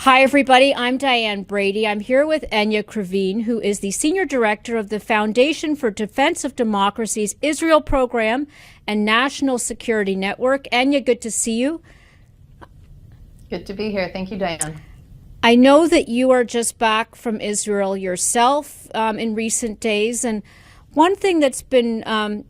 Hi, everybody. I'm Diane Brady. I'm here with Enia Krivine, who is the Senior Director of the Foundation for Defense of Democracies Israel Program and National Security Network. Enia, good to see you. Good to be here. Thank you, Diane. I know that you are just back from Israel yourself in recent days. And one thing that's been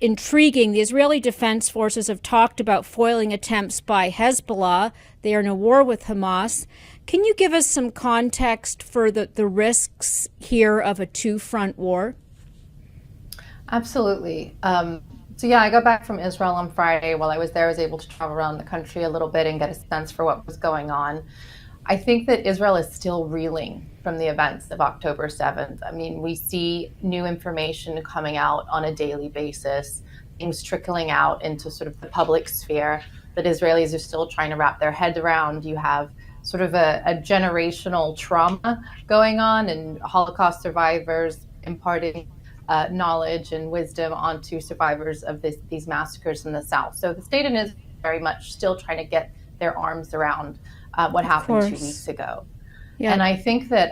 intriguing, the Israeli Defense Forces have talked about foiling attempts by Hezbollah. They are in a war with Hamas. Can you give us some context for the risks here of a two-front war? Absolutely. I got back from Israel on Friday. While I was there, I was able to travel around the country a little bit and get a sense for what was going on. I think that Israel is still reeling from the events of October 7th. I mean, we see new information coming out on a daily basis, things trickling out into sort of the public sphere that Israelis are still trying to wrap their heads around. You have sort of a generational trauma going on, and Holocaust survivors imparting knowledge and wisdom onto survivors of these massacres in the South. So the state and Israel very much still trying to get their arms around what happened 2 weeks ago. Yeah. And I think that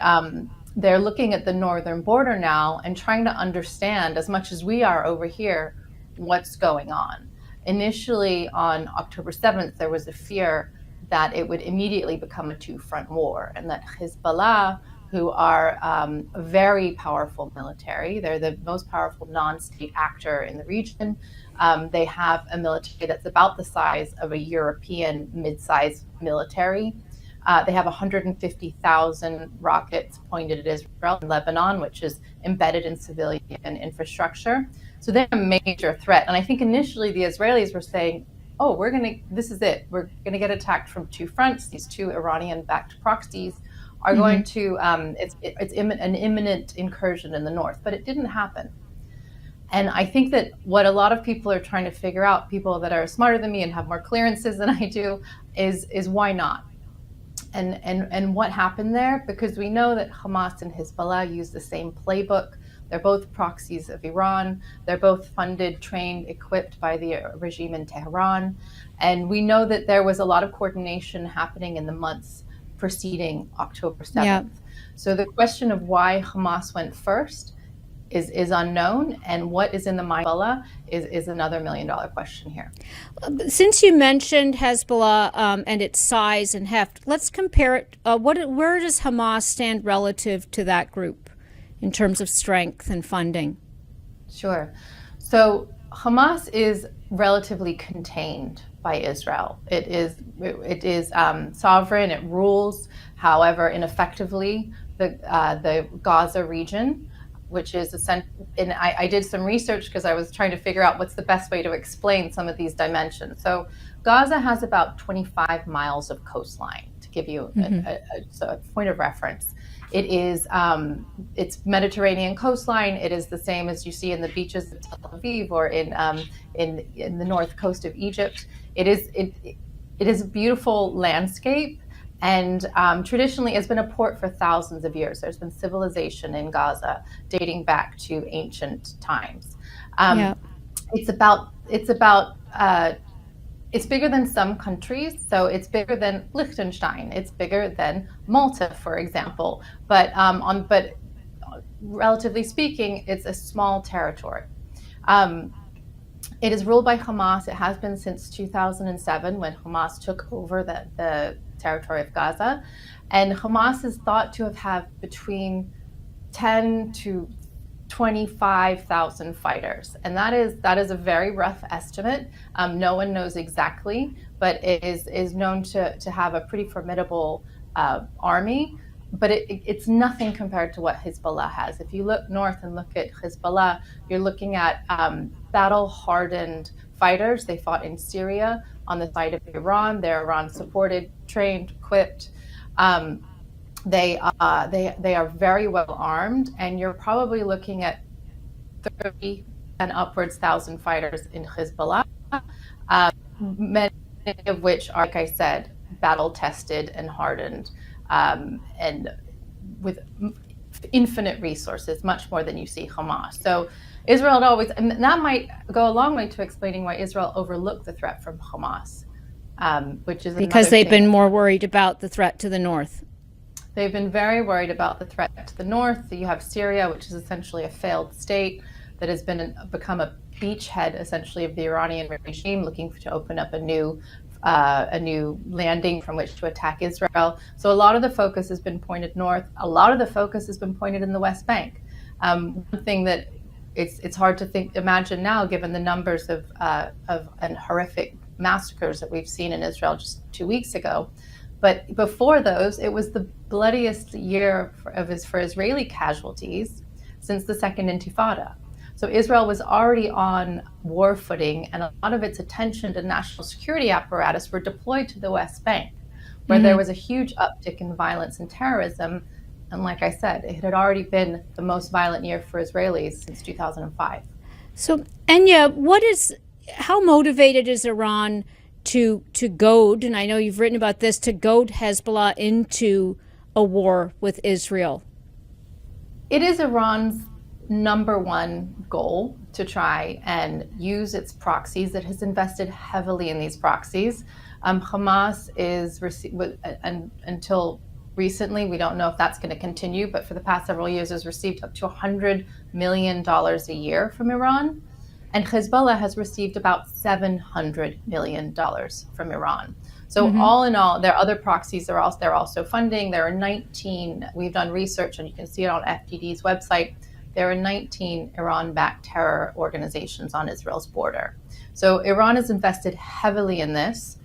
they're looking at the northern border now and trying to understand, as much as we are over here, what's going on. Initially, on October 7th, there was a fear that it would immediately become a two-front war, and that Hezbollah, who are a very powerful military, they're the most powerful non-state actor in the region. They have a military that's about the size of a European mid-sized military. They have 150,000 rockets pointed at Israel and Lebanon, which is embedded in civilian infrastructure. So they're a major threat. And I think initially the Israelis were saying, oh, this is it. We're going to get attacked from two fronts. These two Iranian-backed proxies are going to, it's an imminent incursion in the north, but it didn't happen. And I think that what a lot of people are trying to figure out, people that are smarter than me and have more clearances than I do, is why not? And what happened there? Because we know that Hamas and Hezbollah use the same playbook. They're both proxies of Iran. They're both funded, trained, equipped by the regime in Tehran. And we know that there was a lot of coordination happening in the months preceding October 7th. Yeah. So the question of why Hamas went first is unknown, and what is in the mind of Hezbollah is another $1 million question here. Since you mentioned Hezbollah and its size and heft, let's compare it. Where does Hamas stand relative to that group in terms of strength and funding? Sure. So Hamas is relatively contained by Israel. It is sovereign. It rules, however, ineffectively the Gaza region, which is and I did some research because I was trying to figure out what's the best way to explain some of these dimensions. So Gaza has about 25 miles of coastline, to give you a point of reference. It is it's Mediterranean coastline. It is the same as you see in the beaches of Tel Aviv or in the north coast of Egypt. It is a beautiful landscape. And traditionally, it's been a port for thousands of years. There's been civilization in Gaza dating back to ancient times. It's bigger than some countries. So it's bigger than Liechtenstein. It's bigger than Malta, for example. But relatively speaking, it's a small territory. It is ruled by Hamas. It has been since 2007, when Hamas took over the territory of Gaza. And Hamas is thought to have between 10 to 25,000 fighters. And that is a very rough estimate. No one knows exactly, but it is known to have a pretty formidable army. But it's nothing compared to what Hezbollah has. If you look north and look at Hezbollah, you're looking at battle-hardened fighters. They fought in Syria on the side of Iran. They're Iran-supported, trained, equipped. They are very well armed, and you're probably looking at 30 and upwards thousand fighters in Hezbollah, many of which are, like I said, battle-tested and hardened. And with infinite resources, much more than you see Hamas. So Israel had always, and that might go a long way to explaining why Israel overlooked the threat from Hamas. which is because another they've thing. been more worried about the threat to the north. They've been very worried about the threat to the north. You have Syria, which is essentially a failed state that has become a beachhead, essentially, of the Iranian regime, looking to open up a new landing from which to attack Israel. So a lot of the focus has been pointed north. A lot of the focus has been pointed in the West Bank. One thing that it's hard to imagine now, given the numbers of and horrific massacres that we've seen in Israel just 2 weeks ago. But before those, it was the bloodiest year for Israeli casualties since the Second Intifada. So Israel was already on war footing, and a lot of its attention to national security apparatus were deployed to the West Bank, where there was a huge uptick in violence and terrorism. And like I said, it had already been the most violent year for Israelis since 2005. So, Enia, how motivated is Iran to goad, and I know you've written about this, to goad Hezbollah into a war with Israel? It is Iran's number one goal to try and use its proxies. It has invested heavily in these proxies. Hamas is, and until recently, we don't know if that's going to continue, but for the past several years has received up to $100 million a year from Iran. And Hezbollah has received about $700 million from Iran. So all in all, their other proxies they're also funding. There are 19, we've done research, and you can see it on FDD's website. There are 19 Iran-backed terror organizations on Israel's border. So Iran has invested heavily in this.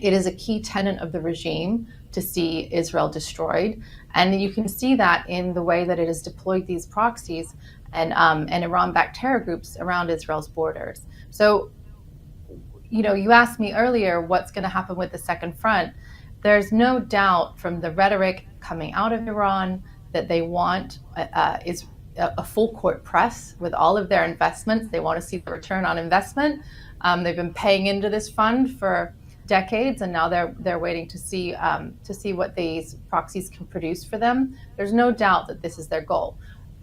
It is a key tenet of the regime to see Israel destroyed. And you can see that in the way that it has deployed these proxies and Iran-backed terror groups around Israel's borders. So, you asked me earlier what's going to happen with the second front. There's no doubt from the rhetoric coming out of Iran that they want a full court press with all of their investments. They want to see the return on investment. They've been paying into this fund for decades, and now they're waiting to see what these proxies can produce for them. There's no doubt that this is their goal.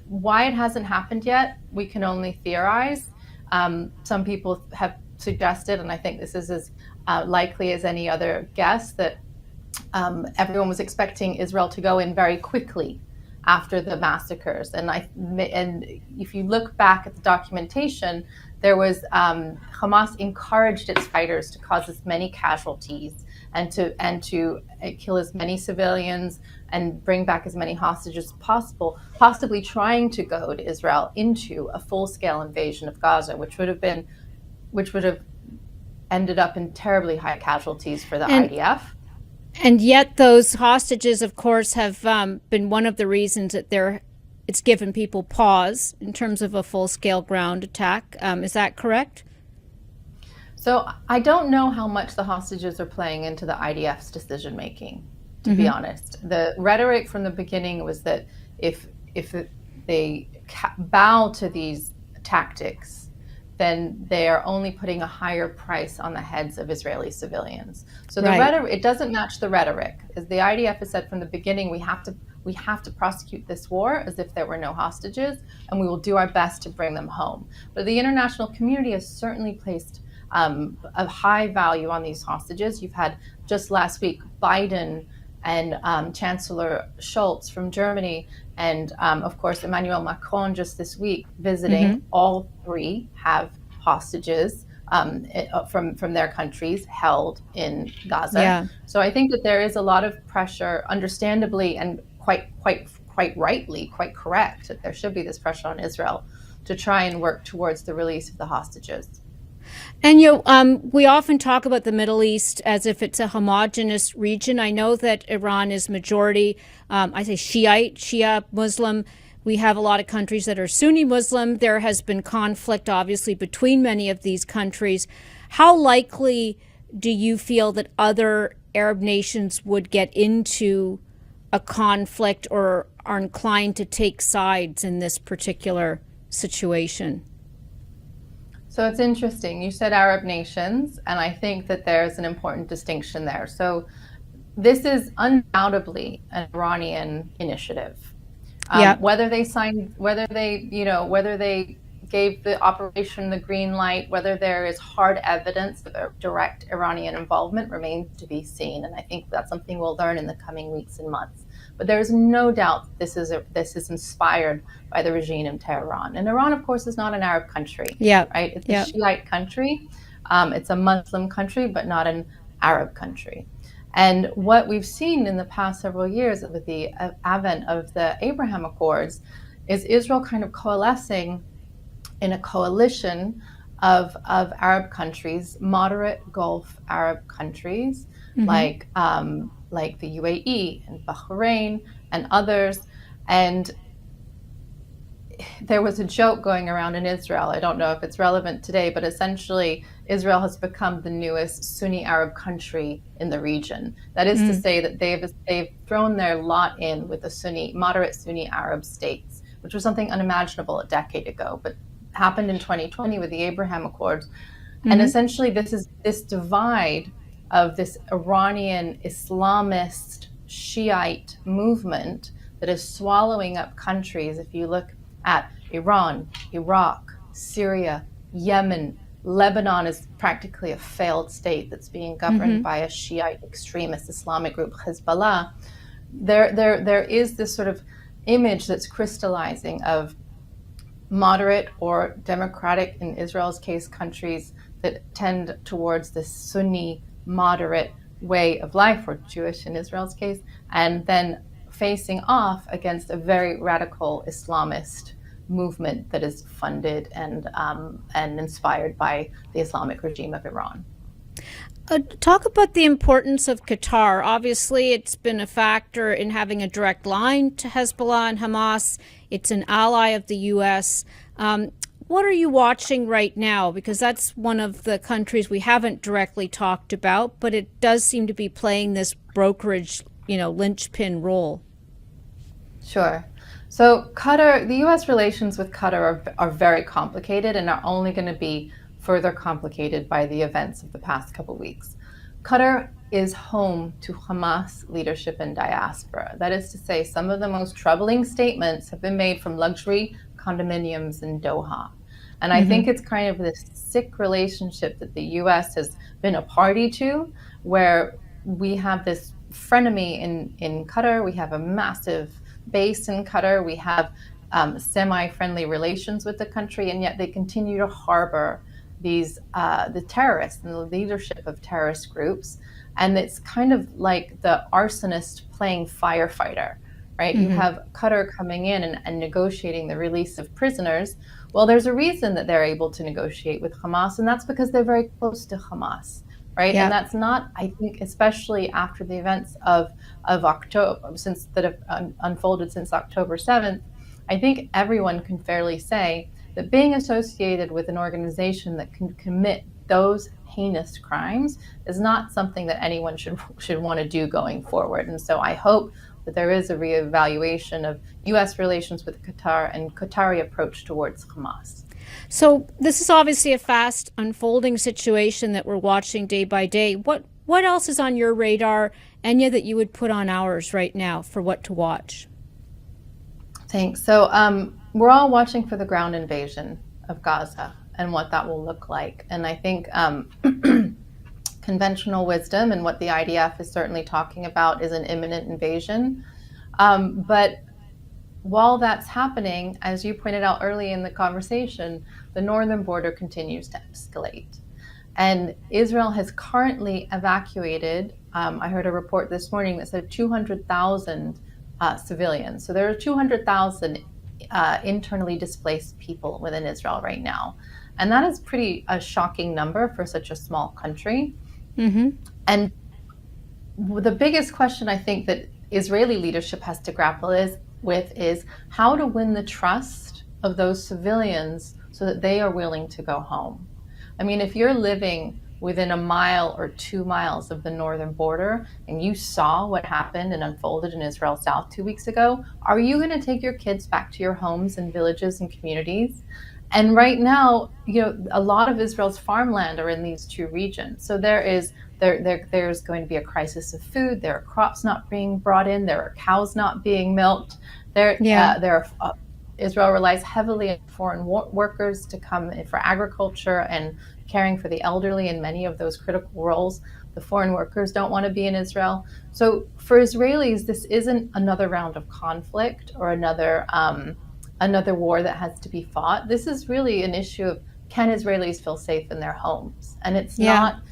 Why it hasn't happened yet, we can only theorize. Some people have suggested, and I think this is as likely as any other guess, that everyone was expecting Israel to go in very quickly after the massacres. And if you look back at the documentation, there was Hamas encouraged its fighters to cause as many casualties and to kill as many civilians and bring back as many hostages as possible, possibly trying to goad Israel into a full-scale invasion of Gaza, which would have ended up in terribly high casualties for the IDF. And yet those hostages, of course, have been one of the reasons that it's given people pause in terms of a full-scale ground attack. Is that correct? So I don't know how much the hostages are playing into the IDF's decision-making, to be honest. The rhetoric from the beginning was that if they bow to these tactics, then they are only putting a higher price on the heads of Israeli civilians. So the rhetoric, it doesn't match the rhetoric. As the IDF has said from the beginning, we have to prosecute this war as if there were no hostages, and we will do our best to bring them home. But the international community has certainly placed a high value on these hostages. You've had just last week Biden and Chancellor Scholz from Germany, and of course Emmanuel Macron just this week visiting. All three have hostages from their countries held in Gaza. Yeah. So I think that there is a lot of pressure, understandably and quite rightly, quite correct, that there should be this pressure on Israel to try and work towards the release of the hostages. And we often talk about the Middle East as if it's a homogenous region. I know that Iran is majority, I say Shia Muslim. We have a lot of countries that are Sunni Muslim. There has been conflict, obviously, between many of these countries. How likely do you feel that other Arab nations would get into a conflict or are inclined to take sides in this particular situation? So it's interesting. You said Arab nations, and I think that there's an important distinction there. So this is undoubtedly an Iranian initiative. Whether they gave the operation the green light. Whether there is hard evidence of direct Iranian involvement remains to be seen, and I think that's something we'll learn in the coming weeks and months. But there is no doubt this is inspired by the regime in Tehran. And Iran, of course, is not an Arab country, right? It's a Shiite country. It's a Muslim country, but not an Arab country. And what we've seen in the past several years with the advent of the Abraham Accords is Israel kind of coalescing in a coalition of Arab countries, moderate Gulf Arab countries, like the UAE and Bahrain and others. And there was a joke going around in Israel. I don't know if it's relevant today, but essentially Israel has become the newest Sunni Arab country in the region. That is to say that they've thrown their lot in with the moderate Sunni Arab states, which was something unimaginable a decade ago, but happened in 2020 with the Abraham Accords. And essentially this divide of this Iranian Islamist Shiite movement that is swallowing up countries. If you look at Iran, Iraq, Syria, Yemen, Lebanon is practically a failed state that's being governed by a Shiite extremist Islamic group, Hezbollah. There is this sort of image that's crystallizing of moderate or democratic, in Israel's case, countries that tend towards the Sunni moderate way of life, or Jewish in Israel's case, and then facing off against a very radical Islamist movement that is funded and inspired by the Islamic regime of Iran. Talk about the importance of Qatar. Obviously, it's been a factor in having a direct line to Hezbollah and Hamas. It's an ally of the U.S. What are you watching right now? Because that's one of the countries we haven't directly talked about, but it does seem to be playing this brokerage, linchpin role. Sure. So Qatar, the U.S. relations with Qatar are very complicated and are only going to be further complicated by the events of the past couple weeks. Qatar is home to Hamas leadership and diaspora. That is to say, some of the most troubling statements have been made from luxury condominiums in Doha. And I think it's kind of this sick relationship that the U.S. has been a party to, where we have this frenemy in Qatar. We have a massive base in Qatar. We have semi-friendly relations with the country, and yet they continue to harbor these the terrorists and the leadership of terrorist groups. And it's kind of like the arsonist playing firefighter, right? You have Qatar coming in and negotiating the release of prisoners. Well, there's a reason that they're able to negotiate with Hamas, and that's because they're very close to Hamas, right? And that's not, I think, especially after the events of October, that have unfolded since October 7th, I think everyone can fairly say that being associated with an organization that can commit those heinous crimes is not something that anyone should want to do going forward. And so I hope that there is a reevaluation of U.S. relations with Qatar and Qatari approach towards Hamas. So this is obviously a fast unfolding situation that we're watching day by day. What else is on your radar, Enia, that you would put on ours right now for what to watch? Thanks. So we're all watching for the ground invasion of Gaza and what that will look like. And I think conventional wisdom and what the IDF is certainly talking about is an imminent invasion. But while that's happening, as you pointed out early in the conversation, the northern border continues to escalate. And Israel has currently evacuated, I heard a report this morning that said 200,000 civilians. So there are 200,000 internally displaced people within Israel right now. And that is a shocking number for such a small country. And the biggest question I think that Israeli leadership has to grapple with is how to win the trust of those civilians so that they are willing to go home. I mean, if you're living within a mile or 2 miles of the northern border and you saw what happened and unfolded in Israel South 2 weeks ago, are you going to take your kids back to your homes and villages and communities? And right now, a lot of Israel's farmland are in these two regions. So there's going to be a crisis of food. There are crops not being brought in. There are cows not being milked. There are Israel relies heavily on foreign workers to come in for agriculture and caring for the elderly in many of those critical roles. The foreign workers don't want to be in Israel. So for Israelis, this isn't another round of conflict or another war that has to be fought. This is really an issue of, can Israelis feel safe in their homes? And it's not,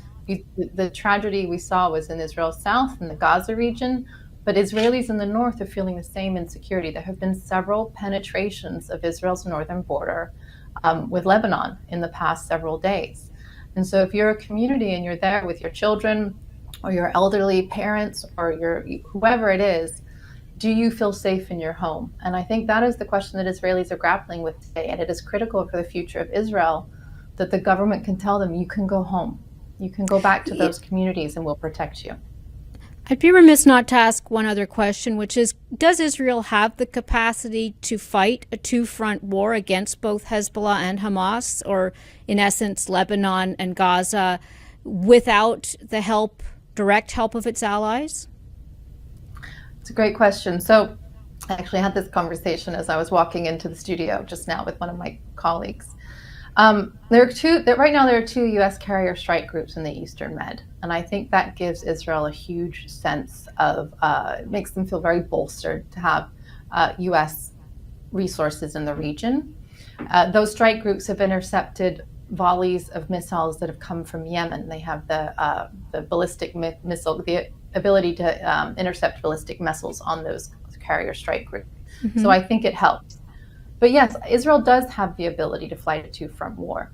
the tragedy we saw was in Israel's south, in the Gaza region, but Israelis in the north are feeling the same insecurity. There have been several penetrations of Israel's northern border with Lebanon in the past several days. And so if you're a community and you're there with your children or your elderly parents or your whoever it is, do you feel safe in your home? And I think that is the question that Israelis are grappling with today. And it is critical for the future of Israel that the government can tell them, you can go home. You can go back to those communities and we'll protect you. I'd be remiss not to ask one other question, which is, does Israel have the capacity to fight a two-front war against both Hezbollah and Hamas, or in essence, Lebanon and Gaza, without the direct help of its allies? It's a great question. So I actually had this conversation as I was walking into the studio just now with one of my colleagues. Right now there are two U.S. carrier strike groups in the Eastern Med, and I think that gives Israel a huge sense of, it makes them feel very bolstered to have U.S. resources in the region. Those strike groups have intercepted volleys of missiles that have come from Yemen. They have the ballistic missile, the ability to intercept ballistic missiles on those carrier strike groups. Mm-hmm. So I think it helps. But yes, Israel does have the ability to fight a two-front war.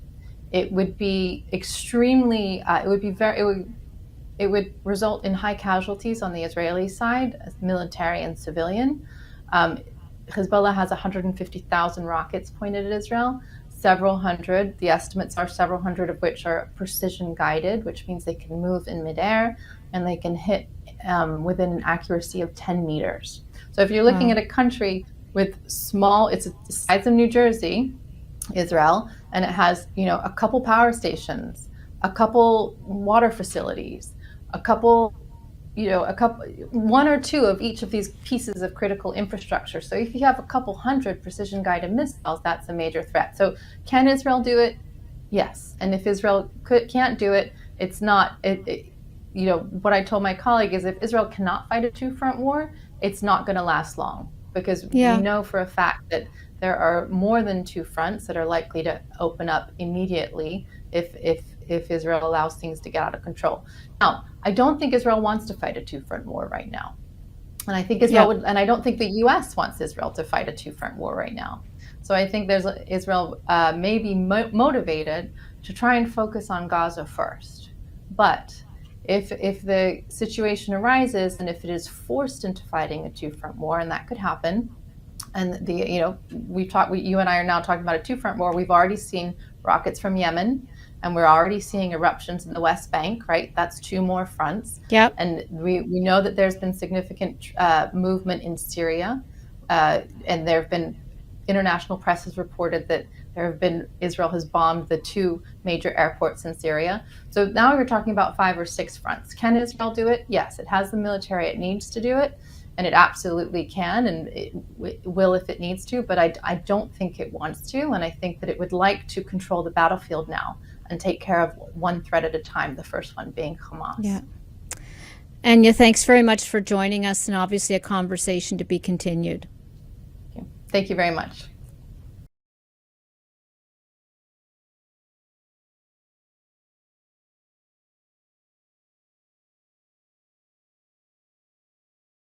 It would be extremely, it would result in high casualties on the Israeli side, military and civilian. Hezbollah has 150,000 rockets pointed at Israel, several hundred, the estimates are several hundred of which are precision guided, which means they can move in midair and they can hit within an accuracy of 10 meters. So if you're looking at a country with it's the size of New Jersey, Israel, and it has, a couple power stations, a couple water facilities, one or two of each of these pieces of critical infrastructure. So if you have a couple hundred precision guided missiles, that's a major threat. So can Israel do it? Yes. And if Israel can't do it, it's not, what I told my colleague is, if Israel cannot fight a two-front war, it's not going to last long. Because we know for a fact that there are more than two fronts that are likely to open up immediately if Israel allows things to get out of control. Now, I don't think Israel wants to fight a two-front war right now. And I think Israel would, and I don't think the U.S. wants Israel to fight a two-front war right now. So I think Israel may be motivated to try and focus on Gaza first. But if the situation arises and if it is forced into fighting a two-front war, and that could happen, and you and I are now talking about a two-front war. We've already seen rockets from Yemen, and we're already seeing eruptions in the West Bank, right? That's two more fronts. Yep. And we know that there's been significant movement in Syria, and there have been, international press has reported that Israel has bombed the two major airports in Syria. So now we're talking about 5 or 6 fronts. Can Israel do it? Yes, it has the military it needs to do it, and it absolutely can, and it will if it needs to, but I don't think it wants to, and I think that it would like to control the battlefield now and take care of one threat at a time, the first one being Hamas. Yeah. Enia, thanks very much for joining us, and obviously a conversation to be continued. Thank you very much.